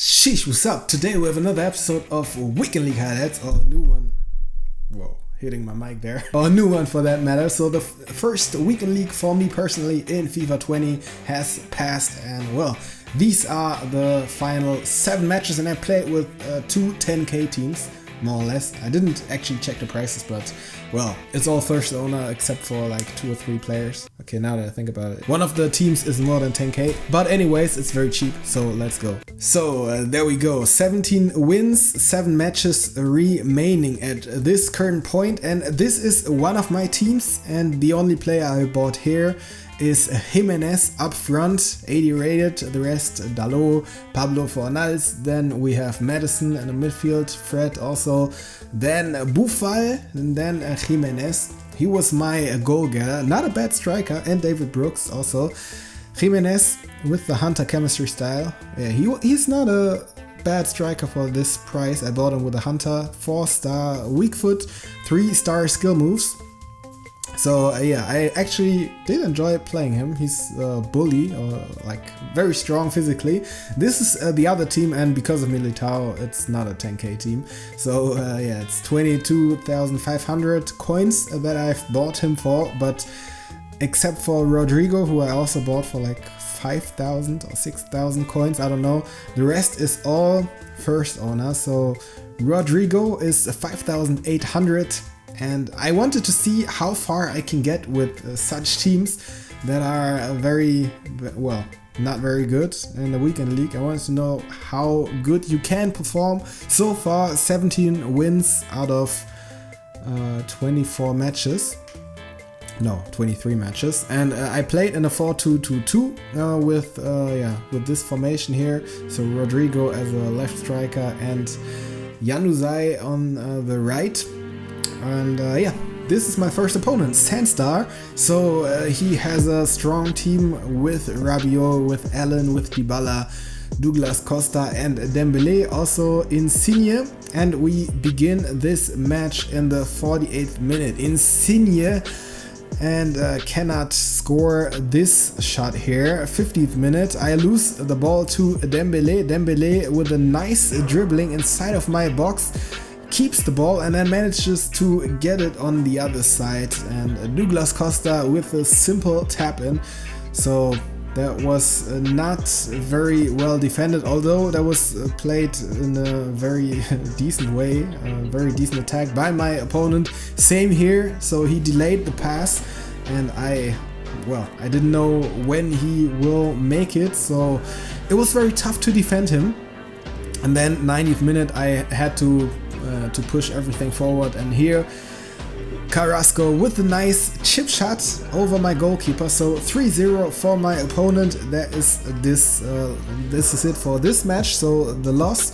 Sheesh, what's up? Today we have another episode of Weekend League highlights, or a new one. Whoa, hitting my mic there. Or a new one for that matter. So the first Weekend League for me personally in FIFA 20 has passed, and well, these are the final 7 matches, and I played with two 10k teams, more or less. I didn't actually check the prices, but well, it's all first owner except for like 2 or 3 players. Okay, now that I think about it, one of the teams is more than 10k, but anyways, it's very cheap, so let's go. So there we go, 17 wins, 7 matches remaining at this current point, and this is one of my teams, and the only player I bought here is Jimenez up front, 80 rated, the rest Dalot, Pablo Fornals, then we have Madison in the midfield, Fred also, then Buffal, and then Jimenez. He was my goal getter, not a bad striker, and David Brooks also. Jimenez with the Hunter chemistry style. Yeah, he's not a bad striker for this price. I bought him with a Hunter, 4-star weak foot, 3-star skill moves. So yeah, I actually did enjoy playing him. He's a bully, or like very strong physically. This is the other team, and because of Militao, it's not a 10k team. So yeah, it's 22,500 coins that I've bought him for, but except for Rodrigo, who I also bought for like 5,000 or 6,000 coins, I don't know. The rest is all first owner. So Rodrigo is 5,800. And I wanted to see how far I can get with such teams that are very, well, not very good in the Weekend League. I wanted to know how good you can perform. So far, 17 wins out of 24 matches. No, 23 matches. And I played in a 4-2-2-2 with this formation here. So Rodrigo as a left striker and Januzaj on the right. And yeah, this is my first opponent, Sandstar. So he has a strong team with Rabiot, with Allen, with Dybala, Douglas Costa and Dembele, also Insigne. And we begin this match in the 48th minute. Insigne and cannot score this shot here. 50th minute, I lose the ball to Dembele. Dembele with a nice dribbling inside of my box, keeps the ball and then manages to get it on the other side, and Douglas Costa with a simple tap in. So that was not very well defended, although that was played in a very decent way, a very decent attack by my opponent. Same here, so he delayed the pass, and I didn't know when he will make it, so it was very tough to defend him. And then 90th minute I had to push everything forward, and here Carrasco with a nice chip shot over my goalkeeper. So 3-0 for my opponent. That is this is it for this match, so the loss.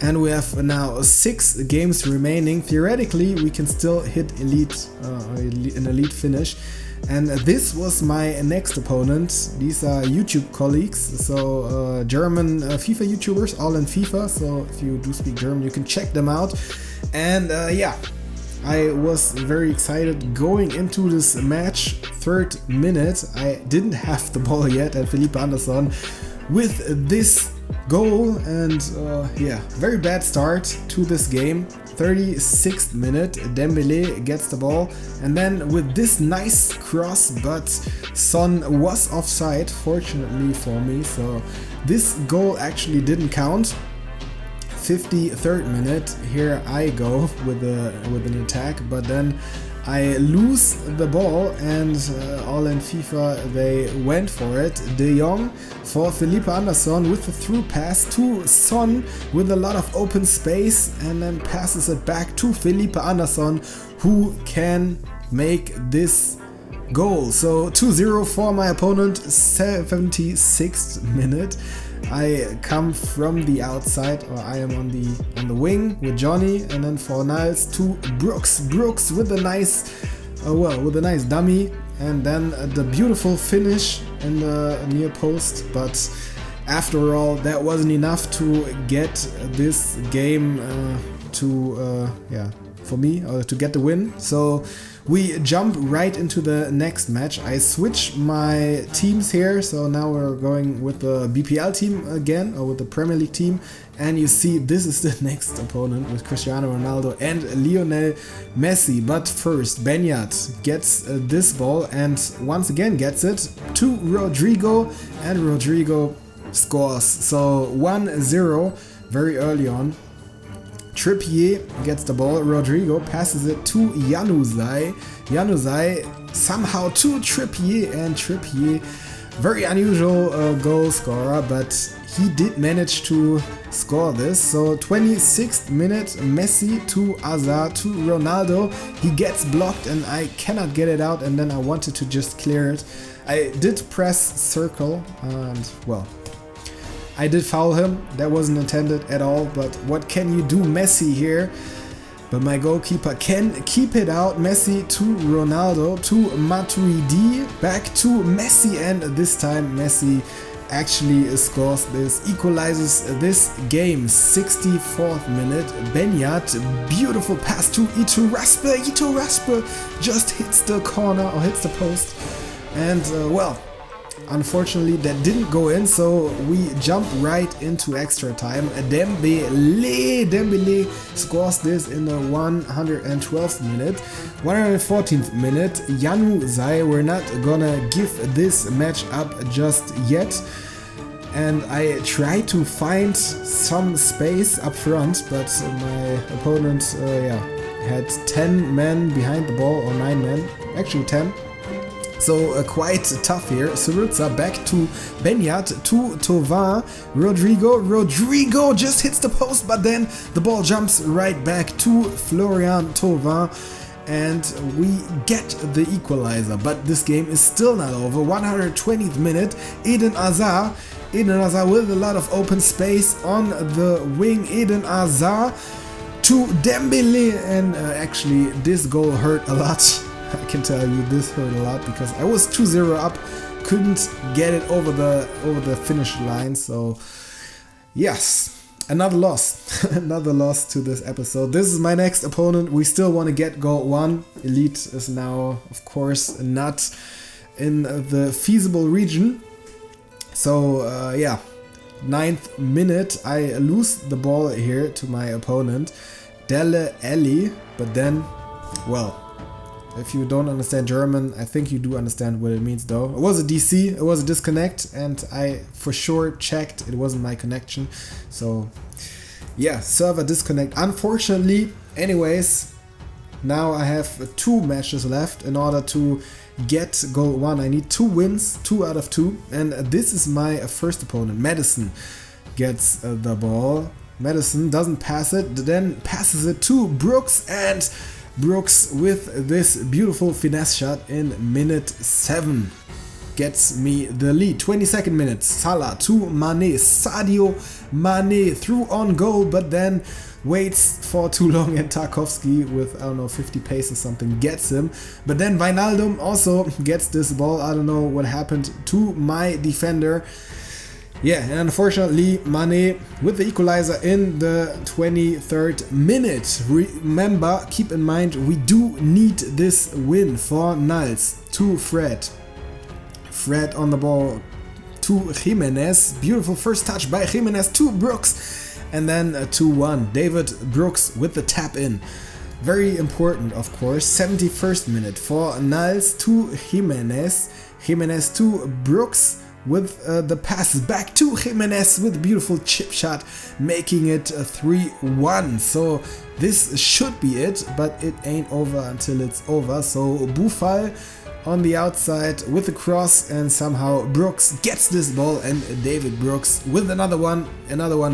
And we have now 6 games remaining. Theoretically we can still hit an elite finish. And this was my next opponent. These are YouTube colleagues, so German FIFA YouTubers, all in FIFA. So if you do speak German, you can check them out. And yeah, I was very excited going into this match. 3rd minute, I didn't have the ball yet, and Felipe Anderson with this goal. And yeah, very bad start to this game. 36th minute, Dembele gets the ball, and then with this nice cross, but Son was offside, fortunately for me, so this goal actually didn't count. 53rd minute, here I go with an attack, but then I lose the ball, and all in FIFA they went for it. De Jong for Felipe Anderson with a through pass to Son with a lot of open space, and then passes it back to Felipe Anderson, who can make this goal. So 2-0 for my opponent. 76th minute, I come from the outside, or I am on the wing with Johnny, and then Fornals to Brooks. Brooks with a nice dummy, and then the beautiful finish in the near post. But after all, that wasn't enough to get this game for me, to get the win. So we jump right into the next match. I switch my teams here, so now we're going with the BPL team again, or with the Premier League team. And you see this is the next opponent with Cristiano Ronaldo and Lionel Messi. But first, Benyat gets this ball and once again gets it to Rodrigo, and Rodrigo scores. So 1-0 very early on. Trippier gets the ball, Rodrigo passes it to Januzaj. Januzaj somehow to Trippier, and Trippier, very unusual goal scorer, but he did manage to score this. So 26th minute, Messi to Hazard to Ronaldo. He gets blocked and I cannot get it out, and then I wanted to just clear it. I did press circle and well, I did foul him. That wasn't intended at all, but what can you do, Messi here? But my goalkeeper can keep it out. Messi to Ronaldo to Matuidi, back to Messi, and this time Messi actually scores this, equalizes this game. 64th minute, Benyat, beautiful pass to Iturraspe. Iturraspe just hits the corner or hits the post, and well, unfortunately that didn't go in, so we jump right into extra time. Dembele scores this in the 112th minute. 114th minute, Januzaj, we're not gonna give this match up just yet. And I try to find some space up front, but my opponent had 10 men behind the ball, or 9 men, actually 10. So quite tough here. Syriza back to Benyat, to Thauvin, Rodrigo just hits the post, but then the ball jumps right back to Florian Thauvin, and we get the equalizer. But this game is still not over. 120th minute, Eden Hazard with a lot of open space on the wing. Eden Hazard to Dembele, and actually this goal hurt a lot. I can tell you this hurt a lot because I was 2-0 up, couldn't get it over the finish line. So yes, another loss. Another loss to this episode. This is my next opponent. We still want to get goal 1. Elite is now of course not in the feasible region. So yeah, 9th minute, I lose the ball here to my opponent, Dele Alli, but then, well, if you don't understand German, I think you do understand what it means though. It was a DC, it was a disconnect, and I for sure checked it wasn't my connection. So yeah, server disconnect, unfortunately. Anyways, now I have 2 matches left. In order to get goal 1, I need 2 wins, 2 out of 2. And this is my first opponent. Madison gets the ball. Madison doesn't pass it, then passes it to Brooks, and Brooks with this beautiful finesse shot in minute 7 gets me the lead. 22nd minute, Salah to Mane, Sadio Mane through on goal, but then waits for too long, and Tarkowski with, I don't know, 50 pace or something gets him. But then Wijnaldum also gets this ball. I don't know what happened to my defender. Yeah, and unfortunately, Mane with the equalizer in the 23rd minute. Remember, keep in mind, we do need this win for Nals. To Fred. Fred on the ball to Jimenez. Beautiful first touch by Jimenez to Brooks. And then 2-1. David Brooks with the tap in. Very important, of course. 71st minute for Nals to Jimenez. Jimenez to Brooks with the passes back to Jimenez with a beautiful chip shot, making it 3-1. So this should be it, but it ain't over until it's over. So Boufal on the outside with the cross, and somehow Brooks gets this ball, and David Brooks with another one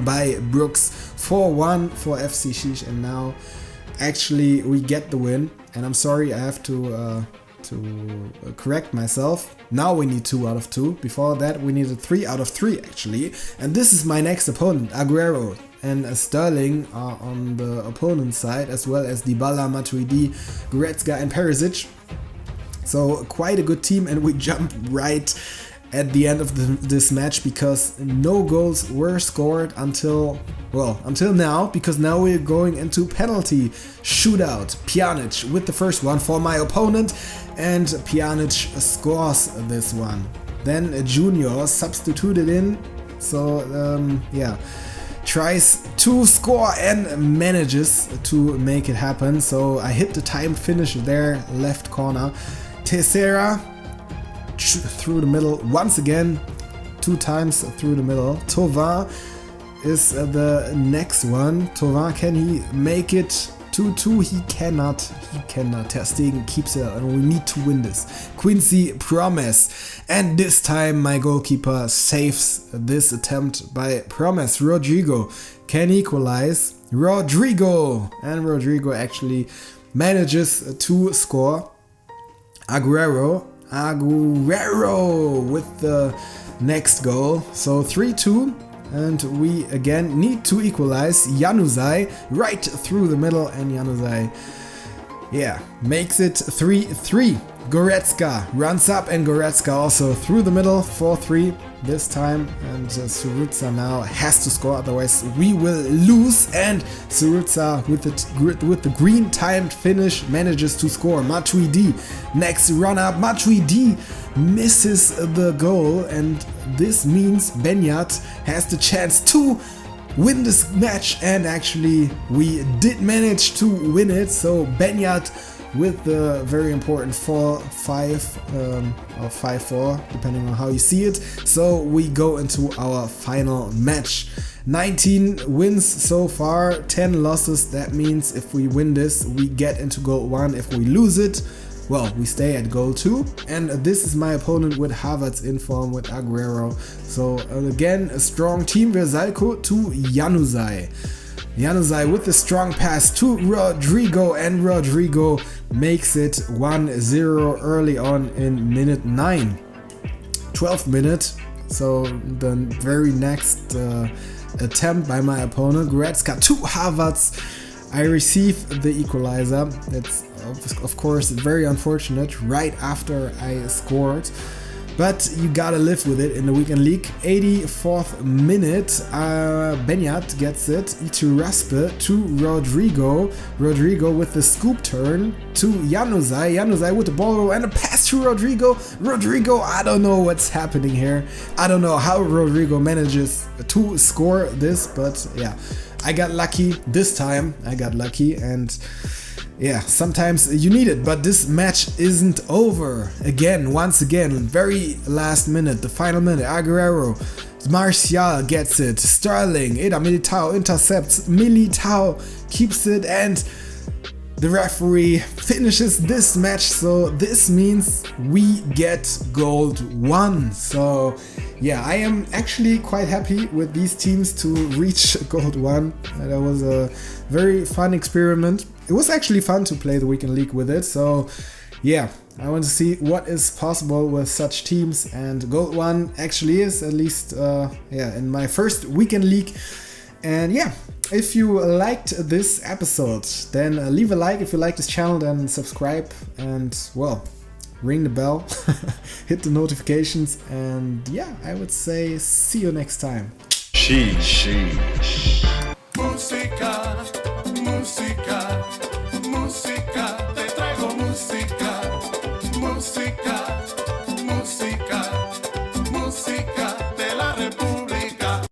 by Brooks. 4-1 for FC Sheesh, and now actually we get the win. And I'm sorry, I have to correct myself. Now we need 2 out of 2. Before that we needed 3 out of 3 actually. And this is my next opponent. Aguero and Sterling are on the opponent's side, as well as Dybala, Matuidi, Goretzka and Perisic. So quite a good team, and we jump right at the end of this match, because no goals were scored until now, because now we're going into penalty shootout. Pjanic with the first one for my opponent, and Pjanic scores this one. Then Junior substituted in, so yeah, tries to score and manages to make it happen. So I hit the time finish there, left corner. Teixeira through the middle once again, 2 times through the middle. Thauvin is the next one. Thauvin, can he make it 2-2? He cannot. Ter Stegen keeps it, and we need to win this. Quincy Promes, and this time my goalkeeper saves this attempt by Promes. Rodrigo can equalize. Rodrigo actually manages to score. Aguero with the next goal. So 3-2. And we again need to equalize. Januzaj right through the middle, and Januzaj, yeah, makes it 3-3. Goretzka runs up, and Goretzka also through the middle, 4-3 this time. And Syriza now has to score, otherwise we will lose. And Syriza with the green timed finish manages to score. Matuidi next run up. Matuidi misses the goal, and this means Benyat has the chance to win this match, and actually we did manage to win it. So Benyat with the very important 4-5 or 5-4, depending on how you see it. So we go into our final match. 19 wins so far, 10 losses. That means if we win this, we get into goal 1. If we lose it, well, we stay at goal 2. And this is my opponent with Havertz in form with Aguero. So again, a strong team. Versalco to Januzaj. Januzaj with the strong pass to Rodrigo, and Rodrigo makes it 1-0 early on in minute 9. 12th minute, so the very next attempt by my opponent. Goretzka to Havertz. I receive the equalizer. It's of course very unfortunate right after I scored, but you gotta live with it in the weekend league. 84th minute, Benyat gets it to Raspe to Rodrigo. Rodrigo with the scoop turn to Januzaj. Januzaj with the ball and a pass to Rodrigo. Rodrigo, I don't know what's happening here. I don't know how Rodrigo manages to score this, but yeah, I got lucky this time. And yeah, sometimes you need it, but this match isn't over. Once again, very last minute, the final minute, Aguero, Martial gets it, Sterling, Eder Militao intercepts, Militao keeps it, and the referee finishes this match. So this means we get gold 1. So yeah, I am actually quite happy with these teams to reach gold 1. That was a very fun experiment. It was actually fun to play the weekend league with it. So yeah, I want to see what is possible with such teams, and gold 1 actually is, at least in my first weekend league. And yeah, if you liked this episode, then leave a like. If you like this channel, then subscribe, and well, ring the bell, hit the notifications, and yeah, I would say see you next time. Sheesh. Música.